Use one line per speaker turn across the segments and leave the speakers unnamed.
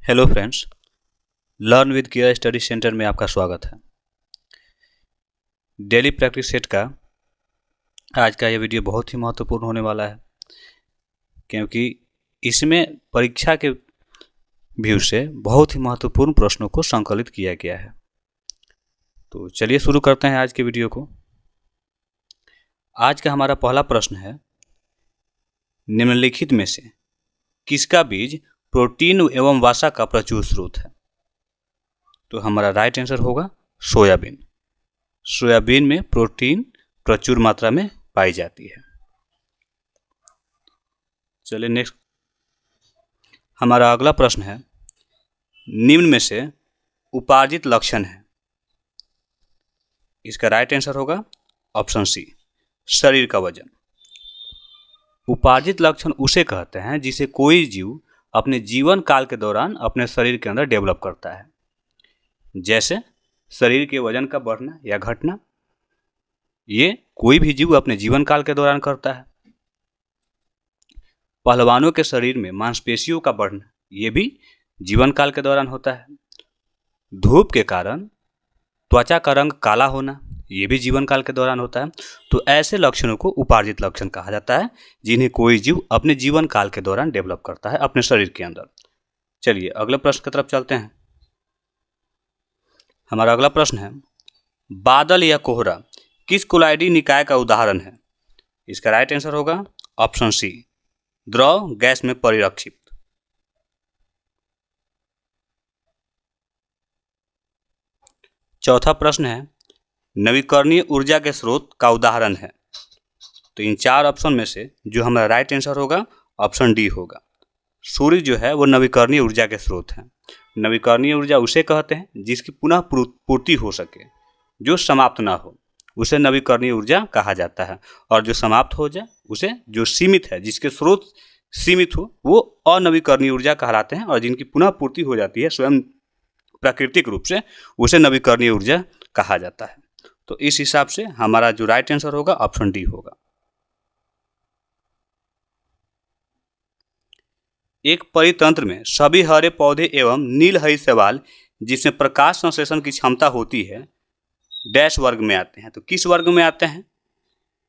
Hello friends, learn with care study centre में आपका स्वागत है। डेली प्रैक्टिस सेट का आज का ये वीडियो बहुत ही महत्वपूर्ण होने वाला है, क्योंकि इसमें परीक्षा के व्यू से बहुत ही महत्वपूर्ण प्रश्नों को संकलित किया गया है। तो चलिए शुरू करते हैं आज के वीडियो को। आज का हमारा पहला प्रश्न है, निम्नलिखित में से किसका बीज प्रोटीन एवं वसा का प्रचुर स्रोत है? तो हमारा राइट आंसर होगा सोयाबीन। सोयाबीन में प्रोटीन प्रचुर मात्रा में पाई जाती है। चलिए नेक्स्ट, हमारा अगला प्रश्न है, निम्न में से उपार्जित लक्षण है। इसका राइट आंसर होगा ऑप्शन सी, शरीर का वजन। उपार्जित लक्षण उसे कहते हैं जिसे कोई जीव अपने जीवन काल के दौरान अपने शरीर के अंदर डेवलप करता है, जैसे शरीर के वजन का बढ़ना या घटना। ये कोई भी जीव अपने जीवन काल के दौरान करता है। पहलवानों के शरीर में मांसपेशियों का बढ़ना, ये भी जीवन काल के दौरान होता है। धूप के कारण त्वचा का रंग काला होना, ये भी जीवन काल के दौरान होता है। तो ऐसे लक्षणों को उपार्जित लक्षण कहा जाता है, जिन्हें कोई जीव अपने जीवन काल के दौरान डेवलप करता है अपने शरीर के अंदर। चलिए अगले प्रश्न की तरफ चलते हैं। हमारा अगला प्रश्न है, बादल या कोहरा किस कोलाइडी निकाय का उदाहरण है? इसका राइट आंसर होगा ऑप्शन सी, द्रव गैस में परिलक्षित। चौथा प्रश्न है, नवीकरणीय ऊर्जा के स्रोत का उदाहरण है। तो इन चार ऑप्शन में से जो हमारा राइट आंसर होगा ऑप्शन डी होगा। सूर्य जो है वो नवीकरणीय ऊर्जा के स्रोत है। नवीकरणीय ऊर्जा उसे कहते हैं जिसकी पुनः पूर्ति हो सके, जो समाप्त ना हो, उसे नवीकरणीय ऊर्जा कहा जाता है। और जो समाप्त हो जाए उसे, जो सीमित है, जिसके स्रोत सीमित हो, वो अनवीकरणीय ऊर्जा कहलाते हैं। और जिनकी पुनः पूर्ति हो जाती है स्वयं प्राकृतिक रूप से, उसे नवीकरणीय ऊर्जा कहा जाता है। तो इस हिसाब से हमारा जो राइट आंसर होगा ऑप्शन डी होगा। एक परितंत्र में सभी हरे पौधे एवं नील हरी शैवाल जिसमें प्रकाश संश्लेषण की क्षमता होती है, डैश वर्ग में आते हैं। तो किस वर्ग में आते हैं?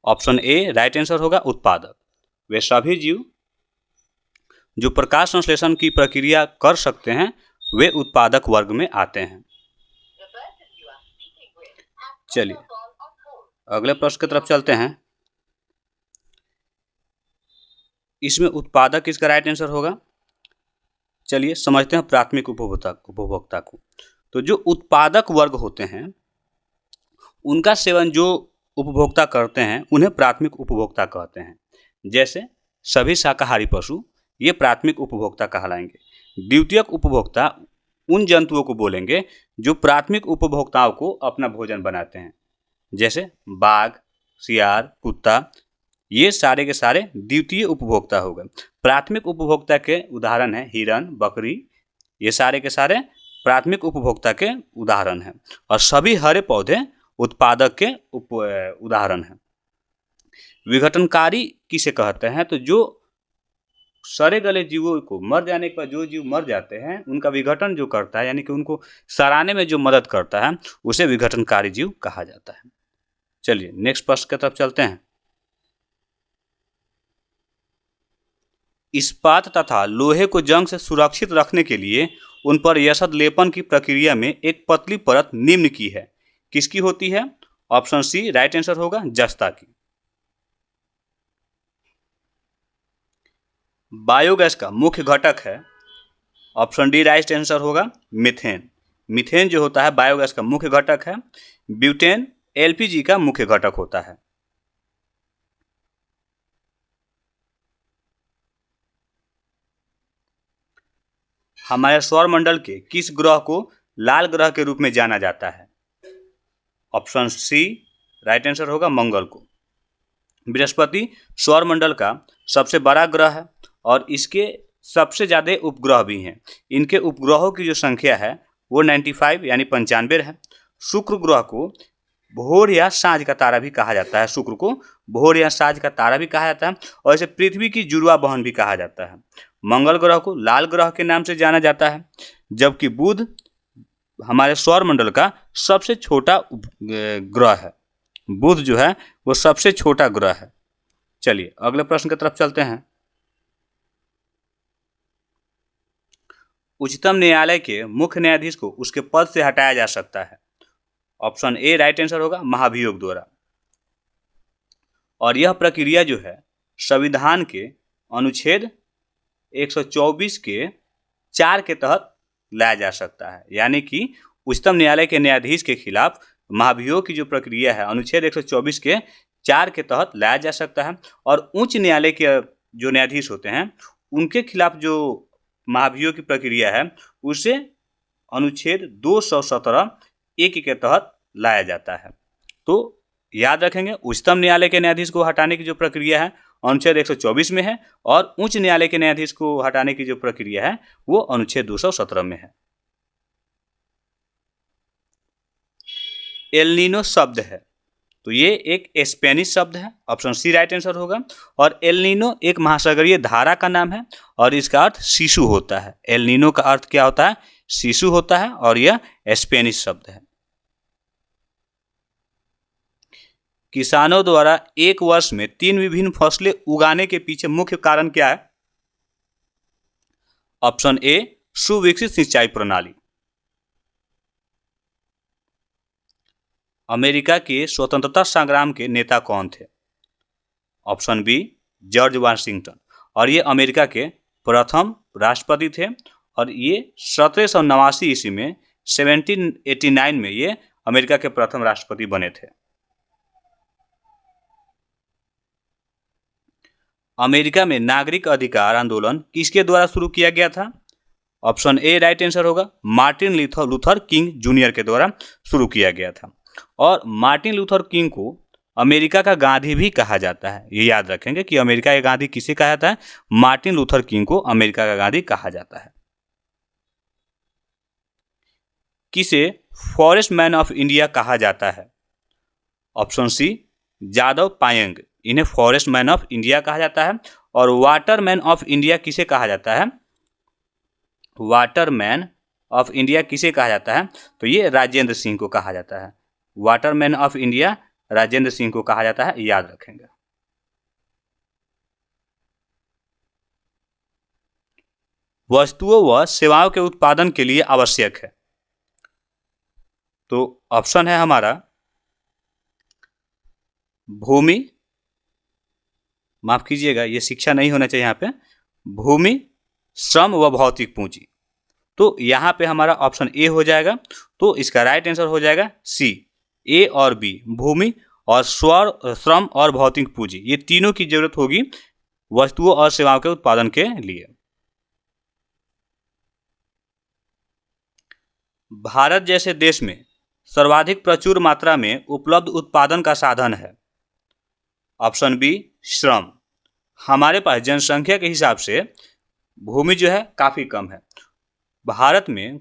ऑप्शन ए राइट आंसर होगा उत्पादक। वे सभी जीव जो प्रकाश संश्लेषण की प्रक्रिया कर सकते हैं, वे उत्पादक वर्ग में आते हैं। चलिए अगले प्रश्न की तरफ चलते हैं। इसमें उत्पादक किसका राइट आंसर होगा? चलिए समझते हैं प्राथमिक उपभोक्ता को। तो जो उत्पादक वर्ग होते हैं, उनका सेवन जो उपभोक्ता करते हैं, उन्हें प्राथमिक उपभोक्ता कहते हैं। जैसे सभी शाकाहारी पशु, ये प्राथमिक उपभोक्ता कहलाएंगे। द्वितीयक उपभोक्ता उन जंतुओं को बोलेंगे जो प्राथमिक उपभोक्ताओं को अपना भोजन बनाते हैं, जैसे बाघ, सियार, कुत्ता, ये सारे के सारे द्वितीय उपभोक्ता हो गए। प्राथमिक उपभोक्ता के उदाहरण है हिरण, बकरी, ये सारे के सारे प्राथमिक उपभोक्ता के उदाहरण हैं। और सभी हरे पौधे उत्पादक के उदाहरण हैं। विघटनकारी किसे कहते हैं? तो जो सड़े गले जीवों को मर जाने के बाद जो जीव मर जाते हैं, उनका विघटन जो करता है, यानी कि उनको सड़ाने में जो मदद करता है, उसे विघटनकारी जीव कहा जाता है। चलिए नेक्स्ट प्रश्न की तरफ चलते हैं। इस्पात तथा लोहे को जंग से सुरक्षित रखने के लिए उन पर यशद लेपन की प्रक्रिया में एक पतली परत निम्न की है, किसकी होती है? ऑप्शन सी राइट आंसर होगा जस्ता की। बायोगैस का मुख्य घटक है, ऑप्शन डी राइट आंसर होगा मीथेन। मीथेन जो होता है बायोगैस का मुख्य घटक है। ब्यूटेन एलपीजी का मुख्य घटक होता है। हमारे सौरमंडल के किस ग्रह को लाल ग्रह के रूप में जाना जाता है? ऑप्शन सी राइट आंसर होगा मंगल को। बृहस्पति सौरमंडल का सबसे बड़ा ग्रह है और इसके सबसे ज़्यादा उपग्रह भी हैं। इनके उपग्रहों की जो संख्या है वो 95 यानी 95 है। शुक्र ग्रह को भोर या साँझ का तारा भी कहा जाता है। शुक्र को भोर या साँझ का तारा भी कहा जाता है। और इसे पृथ्वी की जुड़वा बहन भी कहा जाता है। मंगल ग्रह को लाल ग्रह के नाम से जाना जाता है, जबकि बुध हमारे सौरमंडल का सबसे छोटा ग्रह है। बुध जो है वो सबसे छोटा ग्रह है। चलिए अगले प्रश्न की तरफ चलते हैं। उच्चतम न्यायालय के मुख्य न्यायाधीश को उसके पद से हटाया जा सकता है। ऑप्शन ए राइट आंसर होगा, महाभियोग द्वारा। और यह प्रक्रिया जो है संविधान के अनुच्छेद 124 के 4 के तहत लाया जा सकता है। यानी कि उच्चतम न्यायालय के न्यायाधीश के खिलाफ महाभियोग की जो प्रक्रिया है अनुच्छेद 124 के 4 के तहत लाया जा सकता है। और उच्च न्यायालय के जो न्यायाधीश होते हैं उनके खिलाफ जो महाभियोग की प्रक्रिया है उसे अनुच्छेद 217 एक के तहत लाया जाता है। तो याद रखेंगे उच्चतम न्यायालय के न्यायाधीश को हटाने की जो प्रक्रिया है अनुच्छेद 124 में है और उच्च न्यायालय के न्यायाधीश को हटाने की जो प्रक्रिया है वो अनुच्छेद 217 में है। एल नीनो शब्द है तो ये एक स्पेनिश शब्द है, ऑप्शन सी राइट आंसर होगा। और एल नीनो एक महासागरीय धारा का नाम है और इसका अर्थ शिशु होता है। एल नीनो का अर्थ क्या होता है? शिशु होता है और यह स्पेनिश शब्द है। किसानों द्वारा एक वर्ष में 3 विभिन्न फसलें उगाने के पीछे मुख्य कारण क्या है? ऑप्शन ए सुविकसित सिंचाई प्रणाली। अमेरिका के स्वतंत्रता संग्राम के नेता कौन थे? Option B George Washington. और ये अमेरिका के प्रथम राष्ट्रपति थे और ये 1789 ईस्वी में 1789 में ये अमेरिका के प्रथम राष्ट्रपति बने थे। अमेरिका में नागरिक अधिकार आंदोलन किसके द्वारा शुरू किया गया था? ऑप्शन ए राइट आंसर होगा, मार्टिन लूथर किंग जूनियर के द्वारा शुरू किया गया था। और मार्टिन लूथर किंग को अमेरिका का गांधी भी कहा जाता है। ये याद रखेंगे कि अमेरिका का गांधी किसे कहा जाता है? मार्टिन लूथर किंग को अमेरिका का गांधी कहा जाता है। किसे फॉरेस्ट मैन ऑफ इंडिया कहा जाता है? ऑप्शन सी जादव पायेंग, इन्हें फॉरेस्ट मैन ऑफ इंडिया कहा जाता है। और वाटर मैन ऑफ इंडिया किसे कहा जाता है? वाटर मैन ऑफ इंडिया किसे कहा जाता है? तो ये राजेंद्र सिंह को कहा जाता है। Water man of India Rajendra Singh को कहा जाता है, याद रखेंगे। वस्तुओं व सेवाओं के उत्पादन के लिए आवश्यक है। तो ऑप्शन है हमारा भूमि, माफ कीजिएगा ये शिक्षा नहीं होना चाहिए यहाँ पे, भूमि, श्रम व भौतिक पूंजी। तो यहाँ पे हमारा ऑप्शन ए हो जाएगा। तो इसका राइट आंसर हो जाएगा सी, ए और बी, भूमि और श्रम और भौतिक पूंजी, ये तीनों की जरूरत होगी वस्तुओं और सेवाओं के उत्पादन के लिए। भारत जैसे देश में सर्वाधिक प्रचुर मात्रा में उपलब्ध उत्पादन का साधन है। ऑप्शन बी श्रम। हमारे पास जनसंख्या के हिसाब से भूमि जो है काफ़ी कम है। भारत में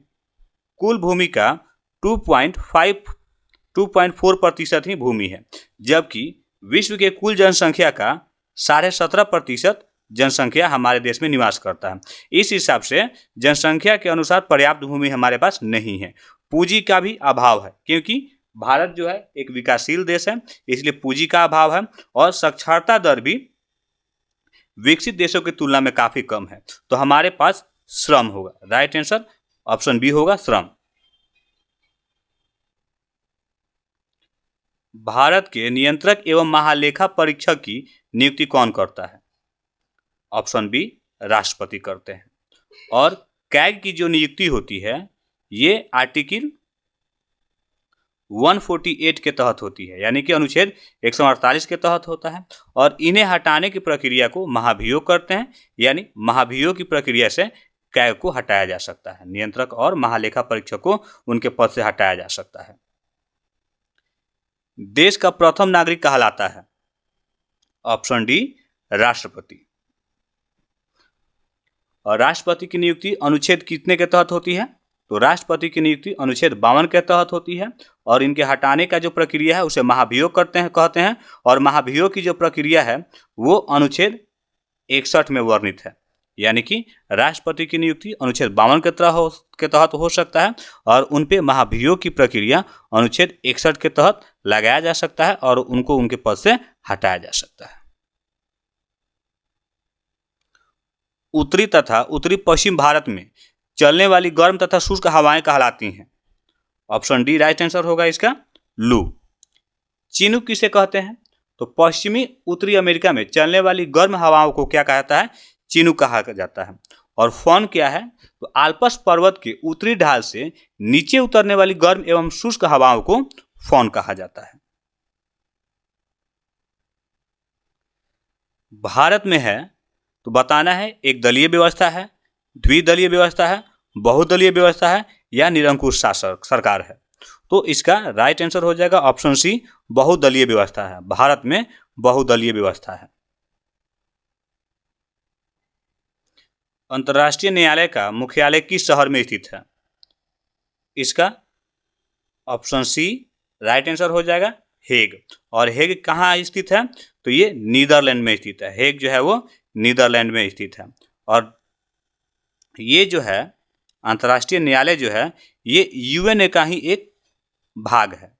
कुल भूमि का 2.4% ही भूमि है, जबकि विश्व के कुल जनसंख्या का 17.5% जनसंख्या हमारे देश में निवास करता है। इस हिसाब से जनसंख्या के अनुसार पर्याप्त भूमि हमारे पास नहीं है। पूंजी का भी अभाव है, क्योंकि भारत जो है एक विकासशील देश है, इसलिए पूंजी का अभाव है। और साक्षरता दर भी विकसित देशों की तुलना में काफ़ी कम है। तो हमारे पास श्रम होगा, राइट आंसर ऑप्शन बी होगा, श्रम। भारत के नियंत्रक एवं महालेखा परीक्षक की नियुक्ति कौन करता है? ऑप्शन बी राष्ट्रपति करते हैं। और कैग की जो नियुक्ति होती है ये आर्टिकल 148 के तहत होती है, यानी कि अनुच्छेद 148 के तहत होता है। और इन्हें हटाने की प्रक्रिया को महाभियोग करते हैं, यानी महाभियोग की प्रक्रिया से कैग को हटाया जा सकता है। नियंत्रक और महालेखा परीक्षक को उनके पद से हटाया जा सकता है। देश का प्रथम नागरिक कहलाता है? ऑप्शन डी राष्ट्रपति। और राष्ट्रपति की नियुक्ति अनुच्छेद कितने के तहत होती है? तो राष्ट्रपति की नियुक्ति अनुच्छेद 52 के तहत होती है। और इनके हटाने का जो प्रक्रिया है उसे महाभियोग कहते हैं। और महाभियोग की जो प्रक्रिया है वो अनुच्छेद 61 में वर्णित है, यानी कि राष्ट्रपति की नियुक्ति अनुच्छेद 52 के तहत हो सकता है और उन पे महाभियोग की प्रक्रिया अनुच्छेद 61 के तहत लगाया जा सकता है और उनको उनके पद से हटाया जा सकता है। उत्तरी तथा उत्तरी पश्चिम भारत में चलने वाली गर्म तथा शुष्क हवाएं कहलाती हैं। ऑप्शन डी राइट आंसर होगा इसका, लू। चिनूक किसे कहते हैं? तो पश्चिमी उत्तरी अमेरिका में चलने वाली गर्म हवाओं को क्या कहता है? चिनूक कहा जाता है। और फॉन क्या है? तो आल्प्स पर्वत के उत्तरी ढाल से नीचे उतरने वाली गर्म एवं शुष्क हवाओं को फॉन कहा जाता है। भारत में है तो बताना है एक दलीय व्यवस्था है, द्विदलीय व्यवस्था है, बहुदलीय व्यवस्था है या निरंकुश शासक सरकार है। तो इसका राइट आंसर हो जाएगा ऑप्शन सी, बहुदलीय व्यवस्था है। भारत में बहुदलीय व्यवस्था है। अंतर्राष्ट्रीय न्यायालय का मुख्यालय किस शहर में स्थित है? इसका ऑप्शन सी राइट आंसर हो जाएगा, हेग। और हेग कहाँ स्थित है? तो ये नीदरलैंड में स्थित है। हेग जो है वो नीदरलैंड में स्थित है। और ये जो है अंतर्राष्ट्रीय न्यायालय जो है ये यूएनए का ही एक भाग है,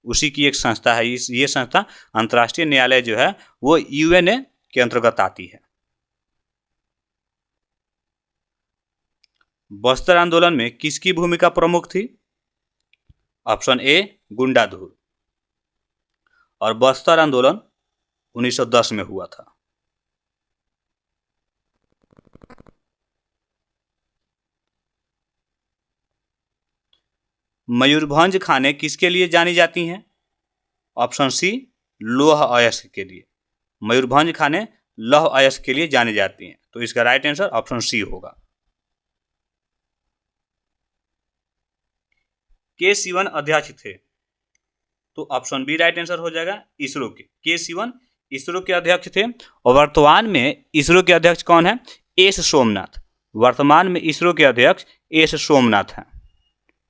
उसी की एक संस्था है। ये संस्था अंतर्राष्ट्रीय न्यायालय जो है वो यूएनए के अंतर्गत आती है। बस्तर आंदोलन में किसकी भूमिका प्रमुख थी? Option A Gundadhur. और बस्तर आंदोलन 1910 में हुआ था। मयूरभंज खानें किसके लिए जानी जाती हैं? ऑप्शन सी लौह अयस्क के लिए। मयूरभंज खानें लौह अयस्क के लिए जानी जाती हैं। तो इसका राइट आंसर ऑप्शन सी होगा। के सिवन अध्यक्ष थे? तो ऑप्शन बी राइट आंसर हो जाएगा, इसरो के। के सिवन इसरो के अध्यक्ष थे। और वर्तमान में इसरो के अध्यक्ष कौन है? एस सोमनाथ। वर्तमान में इसरो के अध्यक्ष एस सोमनाथ हैं।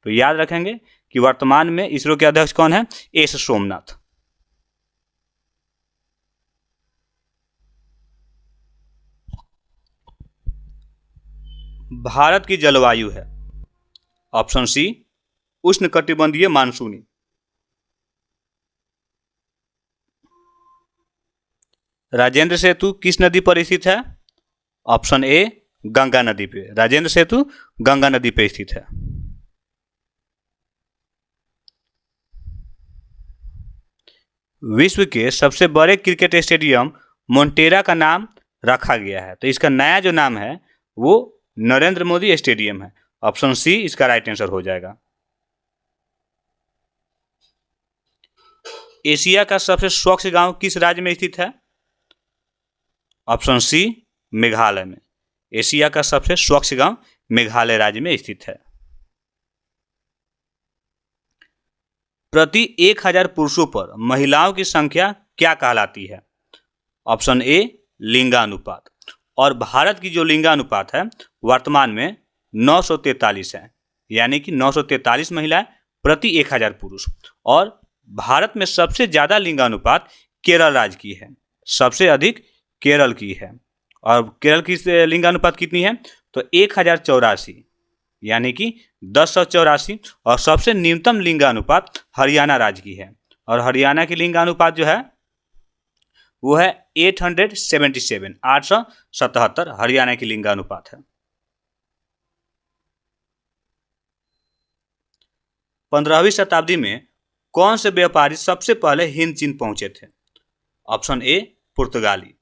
तो याद रखेंगे कि वर्तमान में इसरो के अध्यक्ष कौन है? एस सोमनाथ। भारत की जलवायु है ऑप्शन सी उष्णकटिबंधीय मानसूनी। राजेंद्र सेतु किस नदी पर स्थित है? ऑप्शन ए गंगा नदी पे। राजेंद्र सेतु गंगा नदी पे स्थित है। विश्व के सबसे बड़े क्रिकेट स्टेडियम मोन्टेरा का नाम रखा गया है। तो इसका नया जो नाम है वो नरेंद्र मोदी स्टेडियम है। ऑप्शन सी इसका राइट आंसर हो जाएगा। एशिया का सबसे स्वच्छ गांव किस राज्य में स्थित है? ऑप्शन सी मेघालय में। एशिया का सबसे स्वच्छ गांव मेघालय राज्य में स्थित है। प्रति 1000 पुरुषों पर महिलाओं की संख्या क्या कहलाती है? ऑप्शन ए लिंगानुपात। और भारत की जो लिंगानुपात है वर्तमान में 943 है, यानी कि 943 महिलाएं प्रति 1000 पुरुष। और भारत में सबसे ज़्यादा लिंगानुपात केरल राज्य की है, सबसे अधिक केरल की है। और केरल की लिंगानुपात कितनी है? तो 1084, यानी कि 1084। और सबसे न्यूनतम लिंगानुपात हरियाणा राज्य की है। और हरियाणा की लिंगानुपात जो है वो है 877, 877 हरियाणा की लिंगानुपात है। 15वीं शताब्दी में कौन से व्यापारी सबसे पहले हिंद चीन पहुंचे थे? ऑप्शन ए पुर्तगाली।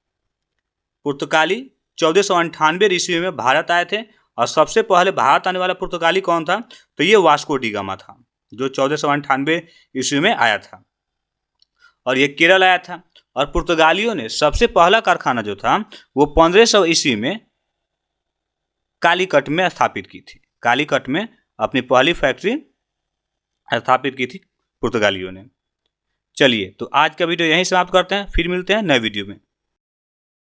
पुर्तगाली 1498 ईस्वी में भारत आए थे। और सबसे पहले भारत आने वाला पुर्तगाली कौन था? तो ये वास्को डी गामा था, जो 1498 ईस्वी में आया था। और ये केरल आया था। और पुर्तगालियों ने सबसे पहला कारखाना जो था वो 1500 ईस्वी में कालीकट में स्थापित की थी। कालीकट में अपनी पहली फैक्ट्री स्थापित की थी पुर्तगालियों ने। चलिए, तो आज का वीडियो यहीं समाप्त करते हैं, फिर मिलते हैं नए वीडियो में।